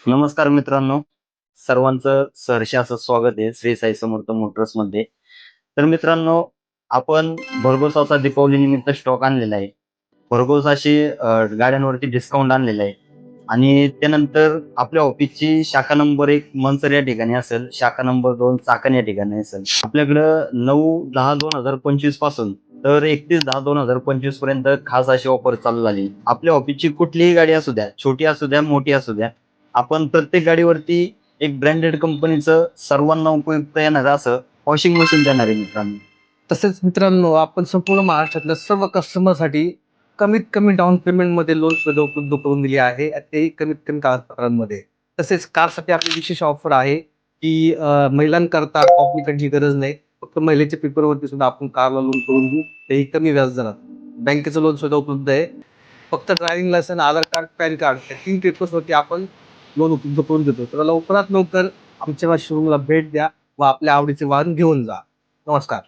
नमस्कार मित्रांनो, सर्वांचं सहर्ष असं स्वागत आहे श्री साई समर्थ मोटर्समध्ये. तर मित्रांनो, आपण भरघोस असा दीपावलीनिमित्त स्टॉक आणलेला आहे. भरघोस अशी गाड्यांवरती डिस्काउंट आणलेला आहे आणि त्यानंतर आपल्या ऑफिसची शाखा नंबर 1 मनसर या ठिकाणी असेल, शाखा नंबर 2 चाकण या ठिकाणी असेल. आपल्याकडं 9/10/2025 पासून तर 31/10/2025 पर्यंत खास अशी ऑफर चालू झाली. आपल्या ऑफिसची कुठलीही गाडी असू द्या, छोटी असू द्या, मोठी असू द्या, आपण प्रत्येक गाडीवरती एक ब्रँडेड कंपनीचं सर्वांना उपयुक्त येणारं असं वॉशिंग मशीन देणार आहे मित्रांनो. तसेच मित्रांनो, आपण संपूर्ण महाराष्ट्रातल्या सर्व कस्टमरसाठी कमीत कमी डाउन पेमेंटमध्ये लोन सुविधा उपलब्ध करून दिली आहे आणि तेही कमीत कमी कागदपत्रांमध्ये. तसेच कारसाठी आपली विशेष ऑफर आहे की महिलांकरता कॉम्प्लिकेटची गरज नाही. फक्त महिलेच्या पेपरवरती सुद्धा आपण कारला लोन करून देऊ, तेही कमी व्याजदरात. बँकेचं लोन सुद्धा उपलब्ध आहे. फक्त ड्रायव्हिंग लायसन, आधार कार्ड, पॅन कार्ड या 3 पेपर्सवरती आपण लोन उपलब्ध करून देतो. तर लवकरात लवकर आमच्या शोरूमला भेट द्या व आपल्या आवडीचे वाहन घेऊन जा. नमस्कार.